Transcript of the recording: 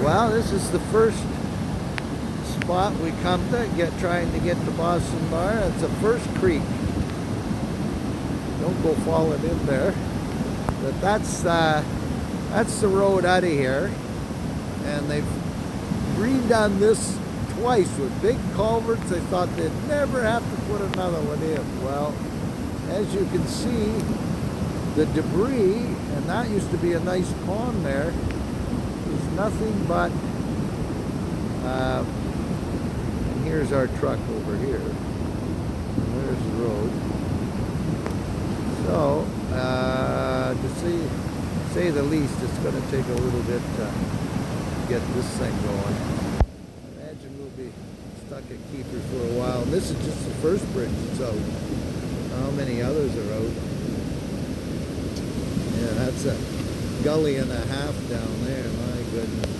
Well, this is the first spot we come to trying to get to Boston Bar. It's the first creek. Don't go falling in there. But that's the road out of here, and they've redone this twice with big culverts. They thought they'd never have to put another one in. Well, as you can see, the debris, and that used to be a nice pond there, is nothing but, and here's our truck over here. And there's the road. So, to say the least, it's going to take a little bit to get this thing going. I imagine we'll be stuck at Keeper for a while. And this is just the first bridge that's out. How many others are out? Yeah, that's a gully and a half down there. My goodness.